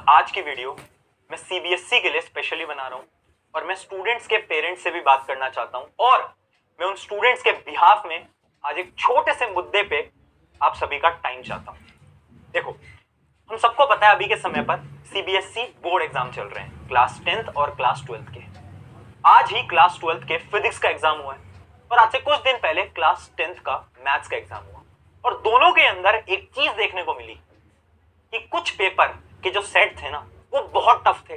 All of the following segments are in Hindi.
आज की वीडियो मैं सीबीएसई के लिए स्पेशली बना रहा हूं और मैं स्टूडेंट्स के पेरेंट्स से भी बात करना चाहता हूं और मैं उन स्टूडेंट्स के बिहाफ में आज एक छोटे से मुद्दे पे आप सभी का टाइम चाहता हूं। देखो, हम सबको पता है अभी के समय पर सीबीएसई बोर्ड एग्जाम चल रहे हैं क्लास 10th और क्लास 12th के। आज ही क्लास 12th के फिजिक्स का एग्जाम हुआ है और आज से कुछ दिन पहले क्लास 10th का मैथ्स का एग्जाम हुआ और दोनों के अंदर एक चीज देखने को मिली कि कुछ पेपर के जो सेट थे ना वो बहुत टफ थे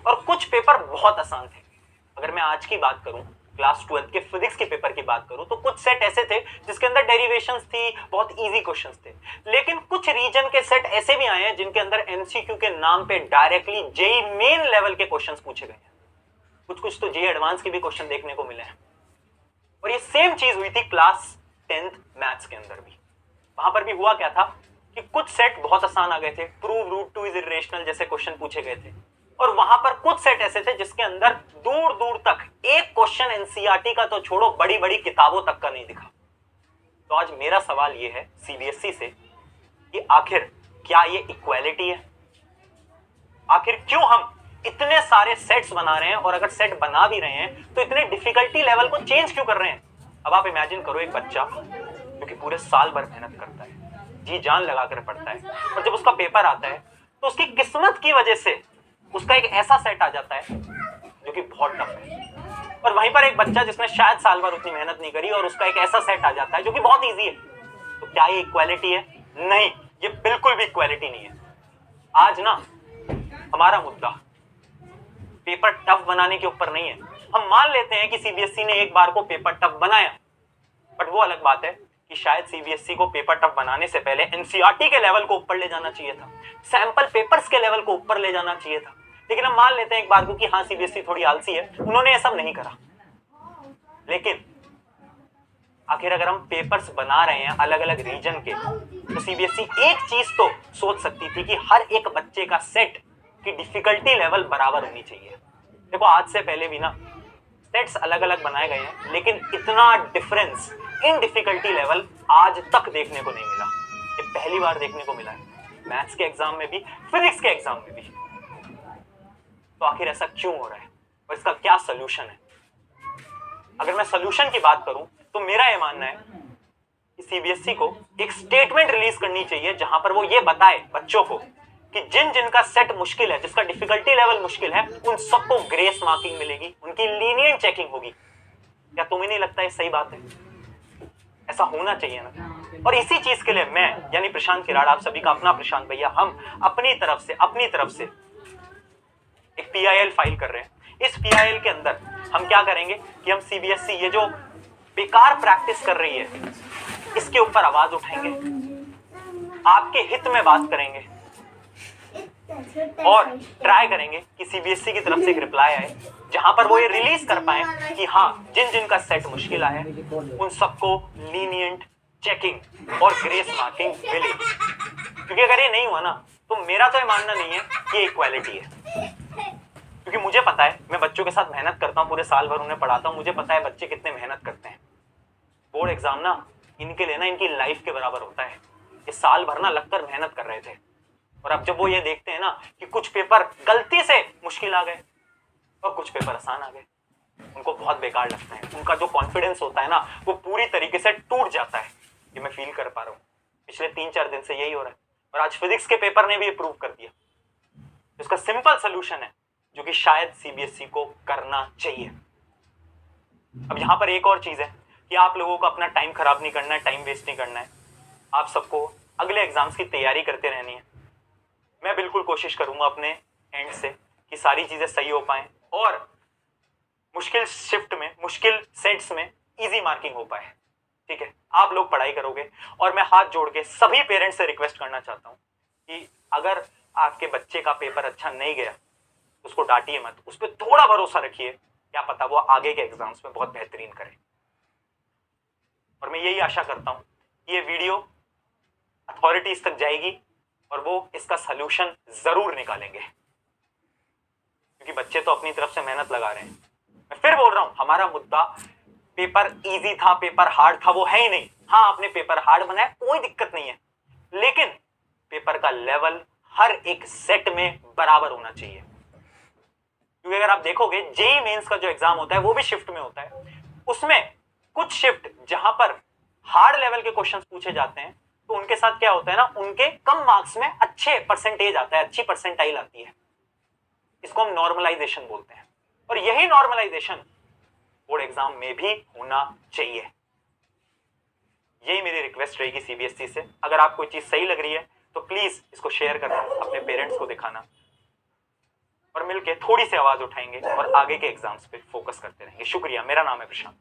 और कुछ पेपर बहुत आसान थे। अगर मैं आज की बात करूं, क्लास 12th के फिजिक्स के पेपर की बात करूं, तो कुछ सेट ऐसे थे जिसके अंदर डेरिवेशंस थी, बहुत इजी क्वेश्चंस थे। लेकिन कुछ रीजन के सेट ऐसे भी आए हैं जिनके अंदर एमसीक्यू के नाम पे डायरेक्टली जेई मेन लेवल के क्वेश्चंस पूछे गए हैं। कुछ तो जेई एडवांस के भी क्वेश्चन देखने को मिले हैं और ये सेम चीज हुई थी क्लास 10th मैथ्स के अंदर भी। वहां पर भी हुआ क्या था कि कुछ सेट बहुत आसान आ गए थे, प्रूव रूट 2 इज इरेशनल जैसे क्वेश्चन पूछे गए थे और वहां पर कुछ सेट ऐसे थे जिसके अंदर दूर दूर तक एक क्वेश्चन एनसीईआरटी का तो छोड़ो, बड़ी बड़ी किताबों तक का नहीं दिखा। तो आज मेरा सवाल ये है सीबीएसई से कि आखिर क्या ये इक्वालिटी है? आखिर क्यों हम इतने सारे सेट्स बना रहे हैं और अगर सेट बना भी रहे हैं तो इतने डिफिकल्टी लेवल को चेंज क्यों कर रहे हैं? अब आप इमेजिन करो एक बच्चा जो कि पूरे साल भर मेहनत करता है, जी जान लगाकर पढ़ता है और जब उसका पेपर आता है तो उसकी किस्मत की वजह से उसका एक ऐसा सेट आ जाता है जो कि बहुत टफ है। और वहीं पर एक बच्चा जिसने शायद साल भर उतनी मेहनत नहीं करी और उसका एक ऐसा सेट आ जाता है जो कि बहुत इजी है। तो क्या ये इक्वालिटी है? नहीं, ये बिल्कुल भी इक्वालिटी नहीं है। आज ना हमारा मुद्दा पेपर टफ बनाने के ऊपर नहीं है। हम मान लेते हैं कि सीबीएसई ने एक बार को पेपर टफ बनाया, बट वो अलग बात है कि शायद सीबीएसई को पेपर टफ बनाने से पहले एनसीईआरटी के लेवल को ऊपर ले जाना चाहिए था, सैंपल पेपर्स के लेवल को ऊपर ले जाना चाहिए था। लेकिन हम मान लेते हैं एक बार को कि हाँ सीबीएसई थोड़ी आलसी है, उन्होंने ये सब नहीं करा। लेकिन आखिर अगर हम पेपर्स बना रहे हैं अलग अलग रीजन के, तो सीबीएसई एक चीज तो सोच सकती थी कि हर एक बच्चे का सेट की डिफिकल्टी लेवल बराबर होनी चाहिए। देखो, आज से पहले भी ना सेट्स अलग अलग बनाए गए हैं, लेकिन इतना डिफरेंस इन डिफिकल्टी लेवल आज तक देखने को नहीं मिला। ये पहली बार देखने को मिला है, मैथ्स के एग्जाम में भी, फिजिक्स के एग्जाम में भी। तो आखिर ऐसा क्यों हो रहा है और इसका क्या सोल्यूशन है? अगर मैं सोल्यूशन की बात करूं तो मेरा यह मानना है कि सीबीएसई को एक स्टेटमेंट रिलीज करनी चाहिए जहां पर वो ये बताए बच्चों को कि जिन जिन का सेट मुश्किल है, जिसका डिफिकल्टी लेवल मुश्किल है, उन सबको ग्रेस मार्किंग मिलेगी, उनकी लीनियंट चेकिंग होगी। क्या तुम्हें नहीं लगता है सही बात है? ऐसा होना चाहिए ना। और इसी चीज के लिए मैं यानी प्रशांत किराड़, आप सभी का अपना प्रशांत भैया, हम अपनी तरफ से एक पीआईएल फाइल कर रहे हैं। इस पीआईएल के अंदर हम क्या करेंगे कि हम सीबीएसई ये जो बेकार प्रैक्टिस कर रही है इसके ऊपर आवाज उठाएंगे, आपके हित में बात करेंगे और ट्राई करेंगे कि सीबीएसई की तरफ से एक रिप्लाई आए जहां पर वो ये रिलीज कर पाए कि हाँ, जिन जिन का सेट मुश्किल आया है उन सबको लीनियंट चेकिंग और ग्रेस मार्किंग मिलेगी। क्योंकि अगर ये नहीं हुआ ना तो मेरा तो ये मानना नहीं है कि इक्वालिटी है। क्योंकि मुझे पता है, मैं बच्चों के साथ मेहनत करता हूँ, पूरे साल भर उन्हें पढ़ाता हूँ, मुझे पता है बच्चे कितने मेहनत करते हैं। बोर्ड एग्जाम ना इनके लिए ना इनकी लाइफ के बराबर होता है। ये साल भर ना लगकर मेहनत कर रहे थे और अब जब वो ये देखते हैं ना कि कुछ पेपर गलती से मुश्किल आ गए और कुछ पेपर आसान आ गए, उनको बहुत बेकार लगता है। उनका जो कॉन्फिडेंस होता है ना वो पूरी तरीके से टूट जाता है। ये मैं फील कर पा रहा हूँ, पिछले 3-4 दिन से यही हो रहा है और आज फिजिक्स के पेपर ने भी प्रूव कर दिया। इसका सिंपल सोल्यूशन है जो कि शायद सीबीएसई को करना चाहिए। अब यहां पर एक और चीज है कि आप लोगों को अपना टाइम खराब नहीं करना है, टाइम वेस्ट नहीं करना है। आप सबको अगले एग्जाम्स की तैयारी करते रहनी है। मैं बिल्कुल कोशिश करूंगा अपने एंड से कि सारी चीजें सही हो पाए और मुश्किल शिफ्ट में, मुश्किल सेट्स में इजी मार्किंग हो पाए। ठीक है, आप लोग पढ़ाई करोगे और मैं हाथ जोड़ के सभी पेरेंट्स से रिक्वेस्ट करना चाहता हूं कि अगर आपके बच्चे का पेपर अच्छा नहीं गया उसको डांटिए मत, उस पर थोड़ा भरोसा रखिए, क्या पता वो आगे के एग्जाम्स में बहुत बेहतरीन करे। और मैं यही आशा करता हूं कि ये वीडियो अथॉरिटीज तक जाएगी और वो इसका सलूशन जरूर निकालेंगे, क्योंकि बच्चे तो अपनी तरफ से मेहनत लगा रहे हैं। मैं फिर बोल रहा हूं, हमारा मुद्दा पेपर इजी था, पेपर हार्ड था, वो है ही नहीं। हाँ, आपने पेपर हार्ड बनाया, कोई दिक्कत नहीं है, लेकिन पेपर का लेवल हर एक सेट में बराबर होना चाहिए। क्योंकि अगर आप देखोगे जेई मेंस का जो एग्जाम होता है वो भी शिफ्ट में होता है, उसमें कुछ शिफ्ट जहां पर हार्ड लेवल के क्वेश्चंस पूछे जाते हैं तो उनके साथ क्या होता है ना, उनके कम मार्क्स में अच्छे परसेंटेज आता है, अच्छी परसेंटाइल आती है। इसको हम नॉर्मलाइजेशन बोलते हैं, और यही नॉर्मलाइजेशन बोर्ड एग्जाम में भी होना चाहिए। यही मेरी रिक्वेस्ट रहेगी सीबीएसई से। अगर आपको कोई चीज सही लग रही है तो प्लीज इसको शेयर करना, अपने पेरेंट्स को दिखाना, और मिलके थोड़ी सी आवाज उठाएंगे और आगे के एग्जाम्स पे फोकस करते रहेंगे। शुक्रिया। मेरा नाम है प्रशांत।